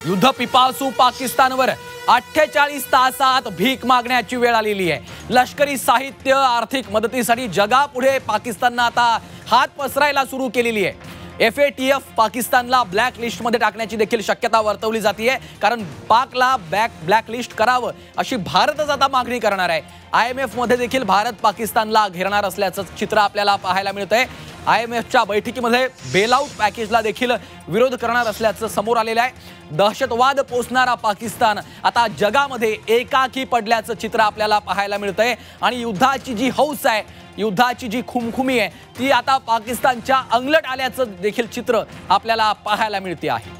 युद्ध पिपासू पाकिस्तानवर 48 तासात भीक मागण्याची वेळ आलेली आहे। लष्करी साहित्य आर्थिक मदतीसाठी जगापुढे पाकिस्तानने आता हात पसरायला सुरू केलेली आहे। FATF पाकिस्तानला ब्लॅक लिस्ट मध्ये टाकण्याची देखील शक्यता वर्तवली जाते, कारण पाकला ब्लॅक लिस्ट करावं अशी भारतच आता मागणी करणार आहे। IMF मध्ये देखील भारत पाकिस्तानला घेरणार असल्याचं चित्र आपल्याला पाहायला मिळतंय। IMFच्या बैठकीमध्ये बेलआउट पॅकेजला देखील विरोध करणार असल्याचं समोर आलेलं आहे। दहशतवाद पोसणारा पाकिस्तान आता जगामध्ये एकाकी पडल्याचं चित्र आपल्याला पाहायला मिळतंय आणि युद्धाची जी हौस आहे, युद्धाची जी खुमखुमी आहे, ती आता पाकिस्तानच्या अंगलट आल्याचं देखील चित्र आपल्याला पाहायला मिळते आहे।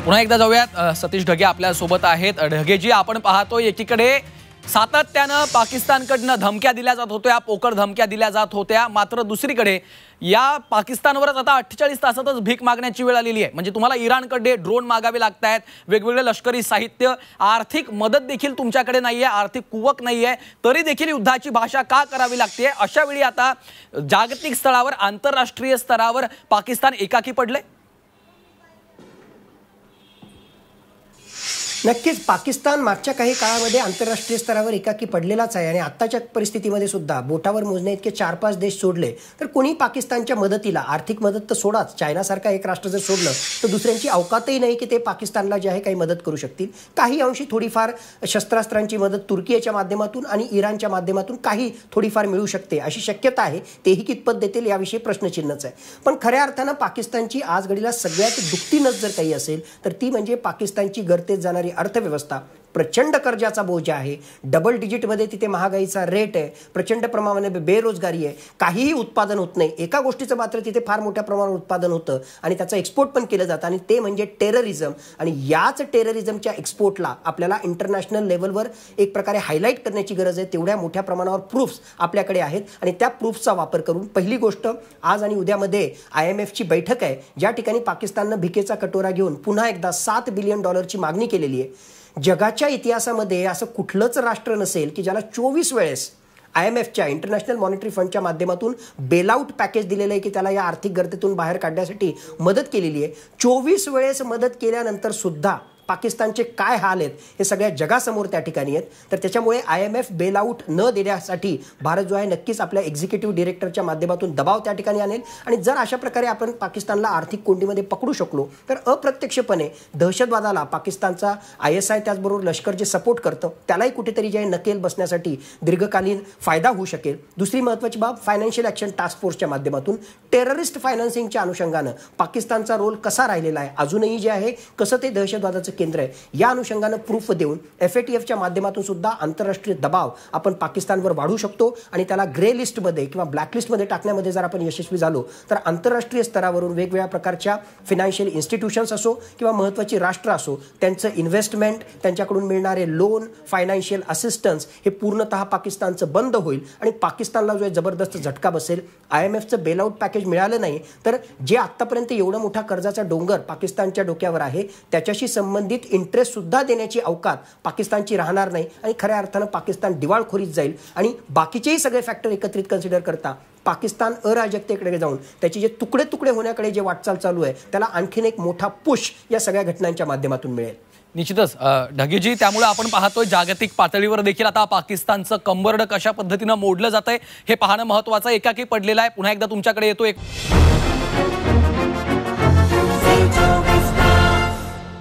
पुन्हा एकदा जाऊयात, सतीश ढगे आपल्या सोबत आहेत। ढगेजी, आपण पाहतोय एकीकडे सातत्याने पाकिस्तानकडनं धमक्या दिल्या जात होत्या, पोकळ धमक्या दिल्या जात होत्या, मात्र दुसरीकडे या पाकिस्तानवरच आता 48 तासातच भीक मागण्याची वेळ आलेली आहे। म्हणजे तुम्हाला इराणकडे ड्रोन मागावे लागतायत, वेगवेगळे लष्करी साहित्य, आर्थिक मदत देखील तुमच्याकडे नाहीये, आर्थिक कुवक नाहीये, तरी देखील युद्धाची भाषा का करावी लागते? अशा वेळी आता जागतिक स्तरावर, आंतरराष्ट्रीय स्तरावर पाकिस्तान एकाकी पडले। नक्कीच पाकिस्तान मागच्या काही काळामध्ये आंतरराष्ट्रीय स्तरावर एकाकी पडलेलाच आहे आणि आत्ताच्या परिस्थितीमध्ये सुद्धा बोटावर मोजणे इतके 4-5 देश सोडले तर कोणी पाकिस्तानच्या मदतीला, आर्थिक मदत तर सोडाच, चायनासारखा एक राष्ट्र जर सोडलं तर दुसऱ्यांची अवकातही नाही की ते पाकिस्तानला जे आहे काही मदत करू शकतील। काही अंशी थोडीफार शस्त्रास्त्रांची मदत तुर्कीच्या माध्यमातून आणि इराणच्या माध्यमातून काही थोडीफार मिळू शकते अशी शक्यता आहे। तेही कितपत देतील याविषयी प्रश्नचिन्हच आहे। पण खऱ्या अर्थानं पाकिस्तानची आज घडीला सगळ्यात दुखती नस जर काही असेल तर ती म्हणजे पाकिस्तानची गर्तेत जाणारी अर्थव्यवस्था। प्रचंड कर्जाचा बोजा आहे, डबल डिजिटमध्ये तिथे महागाईचा रेट आहे, प्रचंड प्रमाणाने बेरोजगारी आहे, काहीही उत्पादन होत नाही। एका गोष्टीचं मात्र तिथे फार मोठ्या प्रमाणावर उत्पादन होतं आणि त्याचं एक्सपोर्ट पण केलं जातं आणि ते म्हणजे टेररिझम। आणि याच टेररिझमच्या एक्सपोर्टला आपल्याला इंटरनॅशनल लेवलवर एक प्रकारे हायलाईट करण्याची गरज आहे। तेवढ्या मोठ्या प्रमाणावर प्रूफ्स आपल्याकडे आहेत आणि त्या प्रूफ्सचा वापर करून पहिली गोष्ट, आज आणि उद्यामध्ये IMFची बैठक आहे, ज्या ठिकाणी पाकिस्ताननं भिकेचा कटोरा घेऊन पुन्हा एकदा $7 बिलियन मागणी केलेली आहे। जगाच्या इतिहासामध्ये असं कुठलंच राष्ट्र नसेल की ज्याला 24 वेळेस IMFच्या, इंटरनॅशनल मॉनिटरी फंडच्या माध्यमातून बेलआउट पॅकेज दिलेलं आहे की त्याला या आर्थिक गर्तेतून बाहेर काढण्यासाठी मदत केलेली आहे। 24 वेळेस मदत केल्यानंतर सुद्धा पाकिस्तानचे काय हाल आहेत हे सगळ्या जगासमोर त्या ठिकाणी आहेत। तर त्याच्यामुळे IMF बेलआउट न देण्यासाठी भारत जो आहे नक्कीच आपल्या एक्झिक्युटिव्ह डायरेक्टरच्या माध्यमातून दबाव त्या ठिकाणी आणेल आणि जर अशा प्रकारे आपण पाकिस्तानला आर्थिक कोंडीमध्ये पकडू शकलो तर अप्रत्यक्षपणे दहशतवादाला पाकिस्तानचा ISI त्याचबरोबर लष्कर जे सपोर्ट करतं त्यालाही कुठेतरी जे नकेल बसण्यासाठी दीर्घकालीन फायदा होऊ शकेल। दुसरी महत्त्वाची बाब, फायनान्शियल ॲक्शन टास्क फोर्सच्या माध्यमातून टेररिस्ट फायनान्सिंगच्या अनुषंगानं पाकिस्तानचा रोल कसा राहिलेला आहे, अजूनही जे आहे कसं ते दहशतवादाचं केंद्र आहे, या अनुषंगानं प्रूफ देऊन FATFच्या माध्यमातून सुद्धा आंतरराष्ट्रीय दबाव आपण पाकिस्तानवर वाढवू शकतो आणि त्याला ग्रे लिस्टमध्ये किंवा ब्लॅक लिस्टमध्ये टाकण्यामध्ये जर आपण यशस्वी झालो तर आंतरराष्ट्रीय स्तरावरून वेगवेगळ्या प्रकारच्या फायनान्शियल इन्स्टिट्यूशन्स असो किंवा महत्त्वाची राष्ट्र असो, त्यांचं इन्व्हेस्टमेंट, त्यांच्याकडून मिळणारे लोन, फायनान्शियल असिस्टन्स हे पूर्णतः पाकिस्तानचं बंद होईल आणि पाकिस्तानला जो जबरदस्त झटका बसेल। IMFचं बेलआउट पॅकेज मिळालं नाही तर जे आत्तापर्यंत एवढा मोठा कर्जाचा डोंगर पाकिस्तानच्या डोक्यावर आहे त्याच्याशी संबंधित इंटरेस्ट सुद्धा देण्याची अवकात पाकिस्तानची राहणार नाही आणि खऱ्या अर्थानं पाकिस्तान दिवाळखोरीत जाईल आणि बाकीचेही सगळे फॅक्टर एकत्रित कन्सिडर करता पाकिस्तान अराजकतेकडे जाऊन त्याचे जे तुकडे तुकडे होण्याकडे जे वाटचाल चालू आहे त्याला आणखीन एक मोठा पुश या सगळ्या घटनांच्या माध्यमातून मिळेल। निश्चितच ढगेजी, त्यामुळे आपण पाहतोय जागतिक पातळीवर देखील आता पाकिस्तानचं कंबरड कशा पद्धतीनं मोडलं जातंय हे पाहणं महत्त्वाचं। एकाकी पडलेलं आहे। पुन्हा एकदा तुमच्याकडे येतो एक